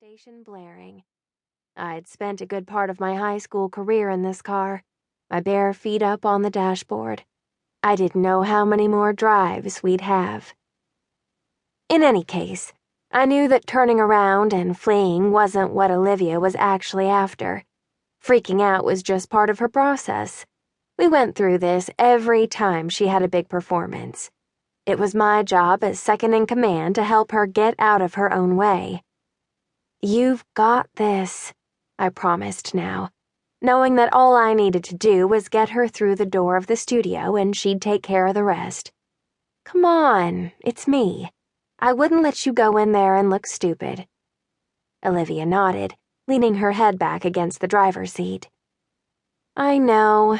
station blaring. I'd spent a good part of my high school career in this car, my bare feet up on the dashboard. I didn't know how many more drives we'd have. In any case, I knew that turning around and fleeing wasn't what Olivia was actually after. Freaking out was just part of her process. We went through this every time she had a big performance. It was my job as second in command to help her get out of her own way. "You've got this," I promised now, knowing that all I needed to do was get her through the door of the studio and she'd take care of the rest. "Come on, it's me. I wouldn't let you go in there and look stupid." Olivia nodded, leaning her head back against the driver's seat. "I know,"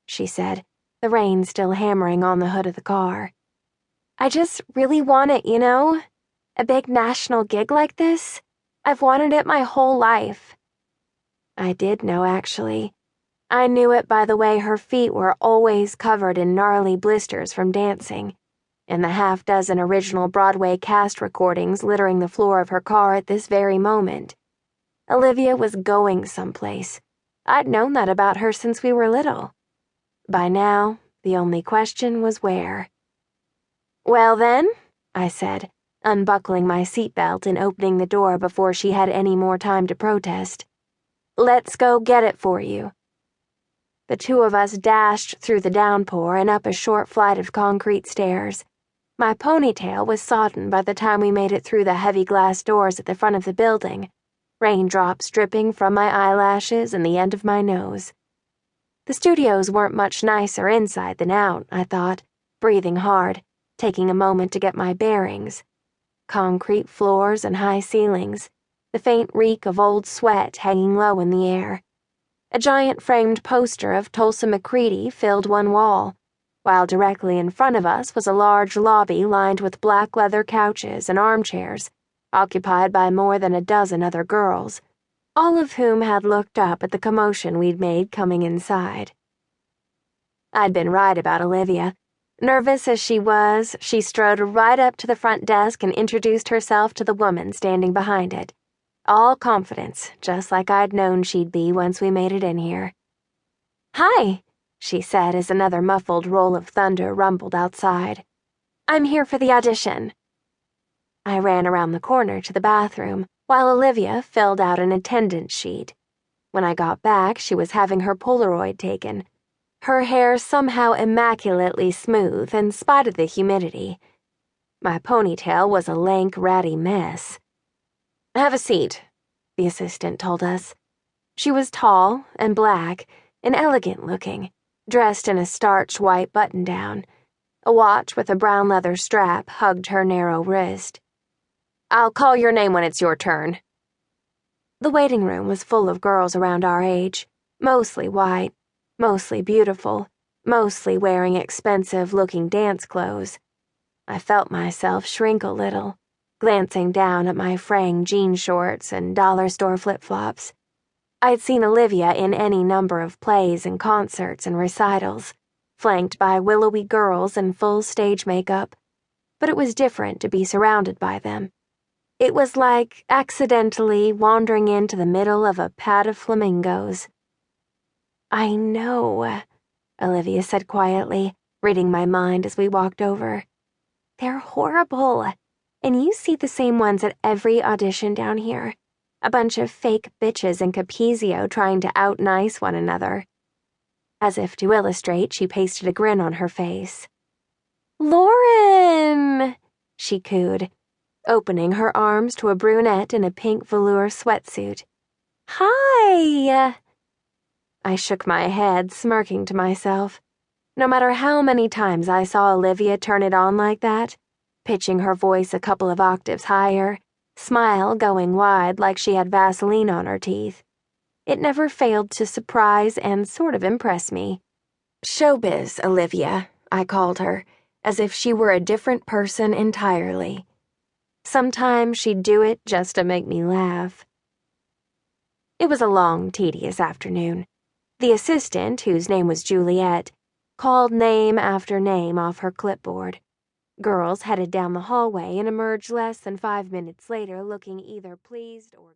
she said, the rain still hammering on the hood of the car. "I just really want it, you know? A big national gig like this? I've wanted it my whole life." I did know, actually. I knew it by the way her feet were always covered in gnarly blisters from dancing, and the half-dozen original Broadway cast recordings littering the floor of her car at this very moment. Olivia was going someplace. I'd known that about her since we were little. By now, the only question was where. "Well then," I said, unbuckling my seatbelt and opening the door before she had any more time to protest. "Let's go get it for you." The two of us dashed through the downpour and up a short flight of concrete stairs. My ponytail was sodden by the time we made it through the heavy glass doors at the front of the building, raindrops dripping from my eyelashes and the end of my nose. The studios weren't much nicer inside than out, I thought, breathing hard, taking a moment to get my bearings. Concrete floors and high ceilings, the faint reek of old sweat hanging low in the air. A giant framed poster of Tulsa McCready filled one wall, while directly in front of us was a large lobby lined with black leather couches and armchairs, occupied by more than a dozen other girls, all of whom had looked up at the commotion we'd made coming inside. I'd been right about Olivia. Nervous as she was, she strode right up to the front desk and introduced herself to the woman standing behind it. All confidence, just like I'd known she'd be once we made it in here. "Hi," she said as another muffled roll of thunder rumbled outside. "I'm here for the audition." I ran around the corner to the bathroom, while Olivia filled out an attendance sheet. When I got back, she was having her Polaroid taken, her hair somehow immaculately smooth in spite of the humidity. My ponytail was a lank, ratty mess. "Have a seat," the assistant told us. She was tall and black and elegant-looking, dressed in a starched white button-down. A watch with a brown leather strap hugged her narrow wrist. "I'll call your name when it's your turn." The waiting room was full of girls around our age, mostly white, mostly beautiful, mostly wearing expensive-looking dance clothes. I felt myself shrink a little, glancing down at my fraying jean shorts and dollar store flip-flops. I'd seen Olivia in any number of plays and concerts and recitals, flanked by willowy girls in full stage makeup, but it was different to be surrounded by them. It was like accidentally wandering into the middle of a pad of flamingos. "I know," Olivia said quietly, reading my mind as we walked over. "They're horrible. And you see the same ones at every audition down here. A bunch of fake bitches in Capezio trying to out-nice one another." As if to illustrate, she pasted a grin on her face. "Lauren!" she cooed, opening her arms to a brunette in a pink velour sweatsuit. "Hi!" I shook my head, smirking to myself. No matter how many times I saw Olivia turn it on like that, pitching her voice a couple of octaves higher, smile going wide like she had Vaseline on her teeth, it never failed to surprise and sort of impress me. "Showbiz, Olivia," I called her, as if she were a different person entirely. Sometimes she'd do it just to make me laugh. It was a long, tedious afternoon. The assistant, whose name was Juliet, called name after name off her clipboard. Girls headed down the hallway and emerged less than 5 minutes later looking either pleased or